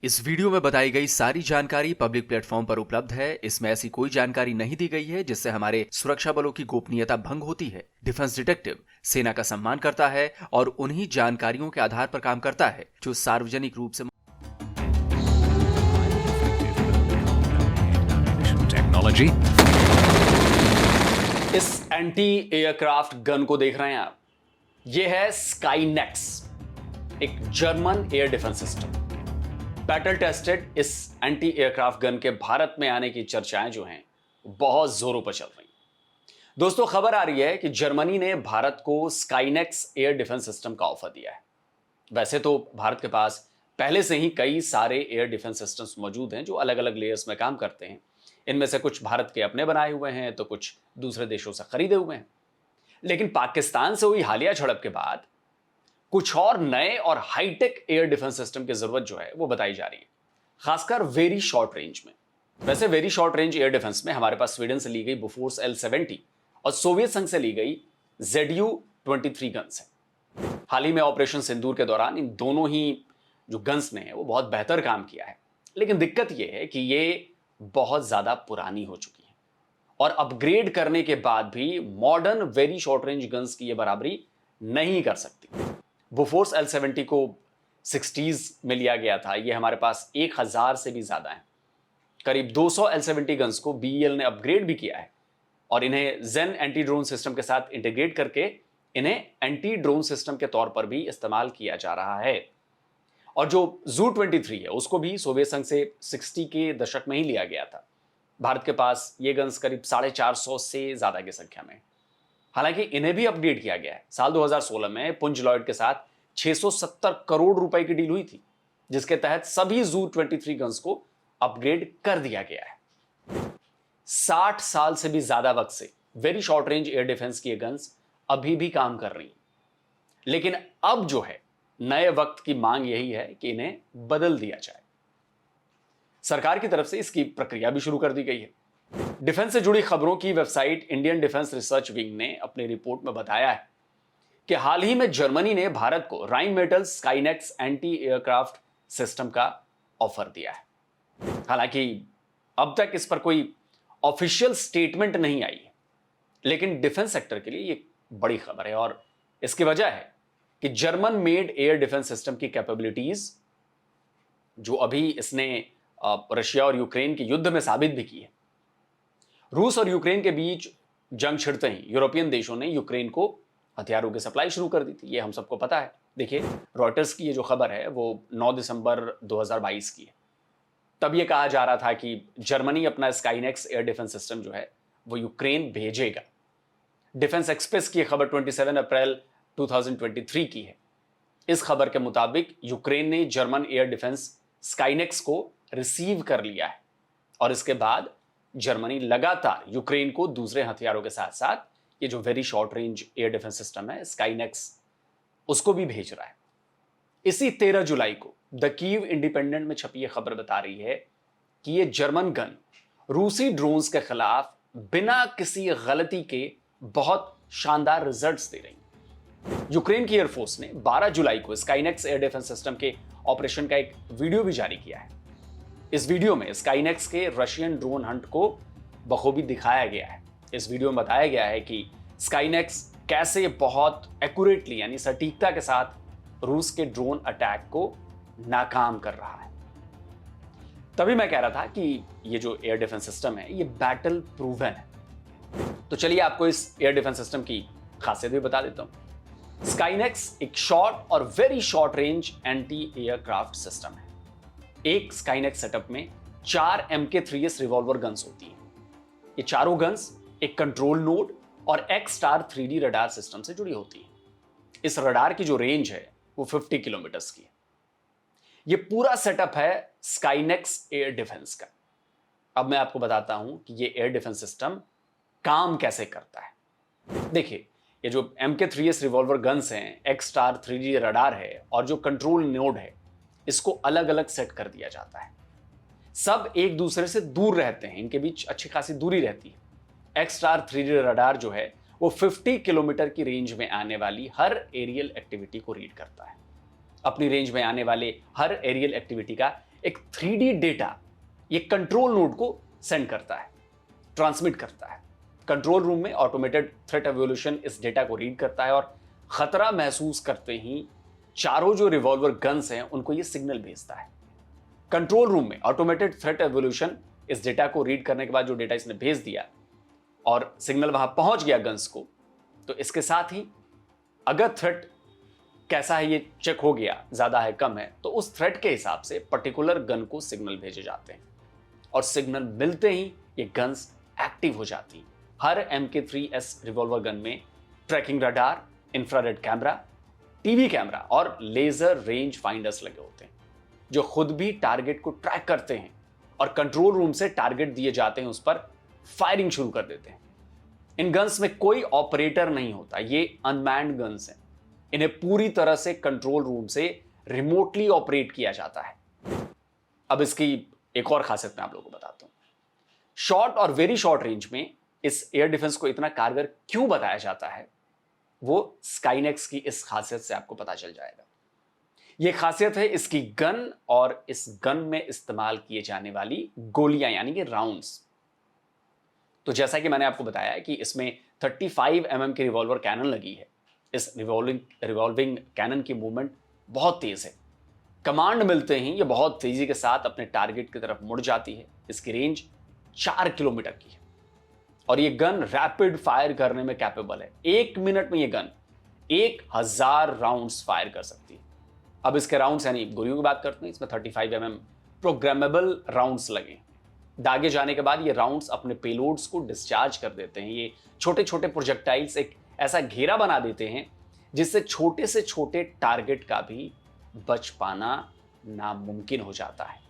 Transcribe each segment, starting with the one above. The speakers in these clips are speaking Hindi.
इस वीडियो में बताई गई सारी जानकारी पब्लिक प्लेटफॉर्म पर उपलब्ध है। इसमें ऐसी कोई जानकारी नहीं दी गई है जिससे हमारे सुरक्षा बलों की गोपनीयता भंग होती है। डिफेंस डिटेक्टिव सेना का सम्मान करता है और उन्हीं जानकारियों के आधार पर काम करता है जो सार्वजनिक रूप से टेक्नोलॉजी। इस एंटी एयरक्राफ्ट गन को देख रहे हैं आप। यह है स्काईनेक्स, एक German air defence system. Battle tested इस एंटी एयरक्राफ्ट गन के भारत में आने की चर्चाएं जो हैं बहुत जोरों पर चल रही। दोस्तों, खबर आ रही है कि जर्मनी ने भारत को स्काईनेक्स एयर डिफेंस सिस्टम का ऑफर दिया है। वैसे तो भारत के पास पहले से ही कई सारे एयर डिफेंस सिस्टम्स मौजूद हैं जो अलग अलग लेयर्स में काम करते हैं। इनमें से कुछ भारत के अपने बनाए हुए हैं तो कुछ दूसरे देशों से खरीदे हुए हैं। लेकिन पाकिस्तान से हुई हालिया झड़प के बाद कुछ और नए और हाईटेक एयर डिफेंस सिस्टम की जरूरत जो है वो बताई जा रही है, खासकर वेरी शॉर्ट रेंज में। वैसे very short range air defence में हमारे पास स्वीडन से ली गई बोफोर्स L-70 और सोवियत संघ से ली गई ZU-23 गन्स है। हाल ही में ऑपरेशन सिंदूर के दौरान इन दोनों ही जो गन्स ने वो बहुत बेहतर काम किया है। लेकिन दिक्कत यह है कि ये बहुत ज्यादा पुरानी हो चुकी है और अपग्रेड करने के बाद भी modern very short range guns की ये बराबरी नहीं कर सकती। बोफोर्स L-70 को 60s में लिया गया था। ये हमारे पास 1000 से भी ज्यादा है। करीब 200 L-70 गन्स को BEL ने अपग्रेड भी किया है और इन्हें जेन एंटी ड्रोन सिस्टम के साथ इंटीग्रेट करके इन्हें एंटी ड्रोन सिस्टम के तौर पर भी इस्तेमाल किया जा रहा है। और जो ZU-23 है उसको भी सोवियत संघ से 60 के दशक में ही लिया गया था। भारत के पास ये गन्स करीब 450 से ज्यादा की संख्या में। हालांकि इन्हें भी अपग्रेड किया गया है। साल 2016 में पुंज लॉयड के साथ 670 करोड़ रुपए की डील हुई थी, जिसके तहत सभी ZU-23 गन्स को अपग्रेड कर दिया गया है। 60 साल से भी ज्यादा वक्त से very short range air defence की ये गन्स अभी भी काम कर रही हैं। लेकिन अब जो है नए वक्त की मांग यही है कि इन्हें बदल दिया जाए। सरकार की तरफ से इसकी प्रक्रिया भी शुरू कर दी गई है। डिफेंस से जुड़ी खबरों की website Indian defence research wing ने अपनी रिपोर्ट में बताया है कि हाल ही में जर्मनी ने भारत को राइनमेटल स्काईनेक्स एंटी एयरक्राफ्ट सिस्टम का ऑफर दिया है। हालांकि अब तक इस पर कोई ऑफिशियल स्टेटमेंट नहीं आई है, लेकिन डिफेंस सेक्टर के लिए ये बड़ी खबर है और इसकी वजह है कि German made air defence system की कैपेबिलिटीज जो अभी इसने रशिया और यूक्रेन के युद्ध में साबित भी की है। रूस और यूक्रेन के बीच जंग छिड़ते ही यूरोपियन देशों ने यूक्रेन को हथियारों की सप्लाई शुरू कर दी थी। ये हम सबको पता है। देखिए, रॉयटर्स की ये जो खबर है वो 9 दिसंबर 2022 की है। तब ये कहा जा रहा था कि जर्मनी अपना स्काईनेक्स एयर डिफेंस सिस्टम जो है वो यूक्रेन भेजेगा। डिफेंस एक्सप्रेस की खबर 27 अप्रैल 2023 की है। इस खबर के मुताबिक यूक्रेन ने जर्मन एयर डिफेंस स्काईनेक्स को रिसीव कर लिया है और इसके बाद जर्मनी लगातार यूक्रेन को दूसरे हथियारों के साथ साथ ये जो very short range air defence system है स्काईनेक्स उसको भी भेज रहा है। इसी 13 जुलाई को द कीव इंडिपेंडेंट में छपी ये खबर बता रही है कि ये जर्मन गन रूसी ड्रोन्स के खिलाफ बिना किसी गलती के बहुत शानदार रिजल्ट्स दे रही। यूक्रेन की एयरफोर्स ने 12 जुलाई को स्काईनेक्स एयर डिफेंस सिस्टम के ऑपरेशन का एक वीडियो भी जारी किया है। इस वीडियो में स्काईनेक्स के रशियन ड्रोन हंट को बखूबी दिखाया गया है। इस वीडियो में बताया गया है कि स्काईनेक्स कैसे बहुत एक्यूरेटली यानी सटीकता के साथ रूस के ड्रोन अटैक को नाकाम कर रहा है। तभी मैं कह रहा था कि ये जो एयर डिफेंस सिस्टम है ये बैटल प्रूवन है। तो चलिए आपको इस एयर डिफेंस सिस्टम की खासियत भी बता देता हूं। स्काईनेक्स एक शॉर्ट और very short range anti aircraft system है। एक स्काईनेक्स सेटअप में 4 MK3S रिवॉल्वर गन्स होती हैं। ये चारों गन्स एक कंट्रोल नोड और X-STAR 3D रडार सिस्टम से जुड़ी होती हैं। इस रडार की जो रेंज है वो 50 किलोमीटर्स की है। ये पूरा सेटअप है स्काईनेक्स एयर डिफेंस का। अब मैं आपको बताता हूं कि ये एयर डिफेंस सिस्टम काम कैसे करता है। देखिए, ये जो MK3S रिवॉल्वर गन्स हैं, X-STAR 3D रडार है और जो कंट्रोल नोड है इसको अलग अलग सेट कर दिया जाता है। सब एक दूसरे से दूर रहते हैं, इनके बीच अच्छी खासी दूरी रहती है। X-STAR 3D रडार जो है वो 50 किलोमीटर की रेंज में आने वाली हर एरियल एक्टिविटी को रीड करता है। अपनी रेंज में आने वाले हर एरियल एक्टिविटी का एक 3D डेटा ये कंट्रोल नोड को सेंड करता है, ट्रांसमिट करता है। कंट्रोल रूम में ऑटोमेटेड थ्रेट एवोल्यूशन इस डेटा को रीड करता है और खतरा महसूस करते ही चारों जो रिवॉल्वर गन्स हैं उनको ये सिग्नल भेजता है। कंट्रोल रूम में ऑटोमेटेड थ्रेट एवोल्यूशन इस डेटा को रीड करने के बाद जो डेटा इसने भेज दिया और सिग्नल वहां पहुंच गया गन्स को, तो इसके साथ ही अगर थ्रेट कैसा है ये चेक हो गया, ज्यादा है कम है, तो उस थ्रेट के हिसाब से पर्टिकुलर गन को सिग्नल भेजे जाते हैं और सिग्नल मिलते ही ये गन्स एक्टिव हो जाती हैं। हर MK3S रिवॉल्वर गन में tracking radar, infrared camera, TV camera और लेजर रेंज फाइंडर्स लगे होते हैं जो खुद भी टारगेट को ट्रैक करते हैं और कंट्रोल रूम से टारगेट दिए जाते हैं उस पर फायरिंग शुरू कर देते हैं। इन गन्स में कोई ऑपरेटर नहीं होता, ये अनमैन्ड गन्स हैं। इन्हें पूरी तरह से कंट्रोल रूम से रिमोटली ऑपरेट किया जाता है। अब इसकी एक और खासियत मैं आप लोगों को बताता हूं। शॉर्ट और वेरी शॉर्ट रेंज में इस एयर डिफेंस को इतना कारगर क्यों बताया जाता है, वो स्काईनेक्स की इस खासियत से आपको पता चल जाएगा। यह खासियत है इसकी गन और इस गन में इस्तेमाल किए जाने वाली गोलियां यानी कि राउंड्स। तो जैसा कि मैंने आपको बताया कि इसमें 35 mm की रिवॉल्वर कैनन लगी है। इस रिवॉल्विंग कैनन की मूवमेंट बहुत तेज है। कमांड मिलते ही ये बहुत तेजी के साथ अपने टारगेट की तरफ मुड़ जाती है। इसकी रेंज 4 किलोमीटर की है और ये गन रैपिड फायर करने में कैपेबल है। 1 मिनट में ये गन 1000 राउंड्स फायर कर सकती है। अब इसके राउंड्स यानी गोलियों की बात करते हैं, इसमें 35 mm प्रोग्रामेबल राउंड्स लगे। दागे जाने के बाद ये राउंड्स अपने पेलोड्स को डिस्चार्ज कर देते हैं। ये छोटे छोटे प्रोजेक्टाइल्स एक ऐसा घेरा बना देते हैं जिससे छोटे से छोटे टारगेट का भी बच पाना नामुमकिन हो जाता है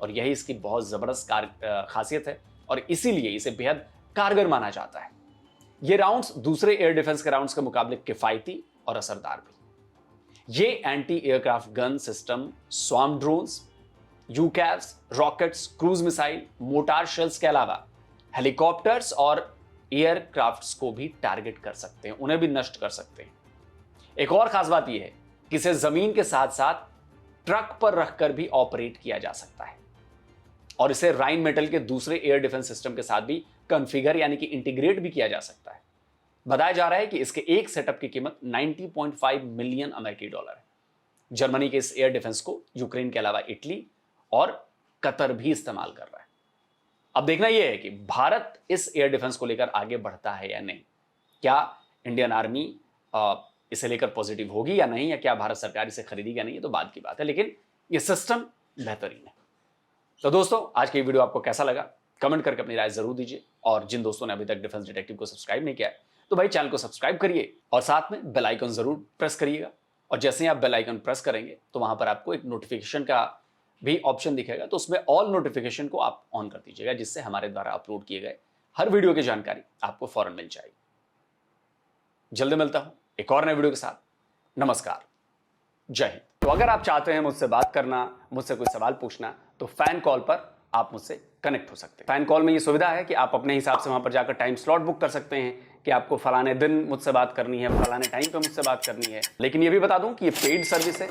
और यही इसकी बहुत जबरदस्त खासियत है और इसीलिए इसे बेहद कारगर माना जाता है। ये राउंड्स दूसरे एयर डिफेंस के राउंड्स के मुकाबले किफायती और असरदार भी। ये anti aircraft gun system swarm drones, UCAVs, rockets, cruise missile, mortar shells के अलावा हेलीकॉप्टर्स और एयरक्राफ्ट्स को भी टारगेट कर सकते हैं, उन्हें भी नष्ट कर सकते हैं। एक और खास बात यह है कि इसे जमीन के साथ साथ ट्रक पर रखकर भी ऑपरेट किया जा सकता है और इसे राइन मेटल के दूसरे एयर डिफेंस सिस्टम के साथ भी कॉन्फ़िगर यानी कि इंटीग्रेट भी किया जा सकता है। बताया जा रहा है कि इसके एक सेटअप की कीमत 90.5 मिलियन अमेरिकी डॉलर है। जर्मनी के इस एयर डिफेंस को यूक्रेन के अलावा इटली और कतर भी इस्तेमाल कर रहा है। अब देखना यह है कि भारत इस एयर डिफेंस को लेकर आगे बढ़ता है या नहीं। क्या इंडियन आर्मी इसे लेकर पॉजिटिव होगी या नहीं, या क्या भारत सरकार इसे खरीदेगी या नहीं, ये तो बाद की बात है, लेकिन यह सिस्टम बेहतरीन है। तो दोस्तों, आज की वीडियो आपको कैसा लगा कमेंट करके अपनी राय जरूर दीजिए और जिन दोस्तों ने अभी तक डिफेंस डिटेक्टिव को सब्सक्राइब नहीं किया है तो भाई चैनल को सब्सक्राइब करिए और साथ में बेल आइकन जरूर प्रेस करिएगा। और जैसे ही आप बेल आइकन प्रेस करेंगे तो वहां पर आपको एक नोटिफिकेशन का भी ऑप्शन दिखेगा, तो उसमें ऑल नोटिफिकेशन को आप ऑन कर दीजिएगा, जिससे हमारे द्वारा अपलोड किए गए हर वीडियो की जानकारी आपको फौरन मिल जाएगी। जल्दी मिलता हूं एक और नए वीडियो के साथ। नमस्कार, जय हिंद। तो अगर आप चाहते हैं मुझसे बात करना, मुझसे कोई सवाल पूछना, तो फैन कॉल पर आप मुझसे कनेक्ट हो सकते हैं। फैन कॉल में ये सुविधा है कि आप अपने हिसाब से वहां पर जाकर टाइम स्लॉट बुक कर सकते हैं कि आपको फलाने दिन मुझसे बात करनी है, फलाने टाइम पे मुझसे बात करनी है। लेकिन ये भी बता दूं कि ये पेड सर्विस है।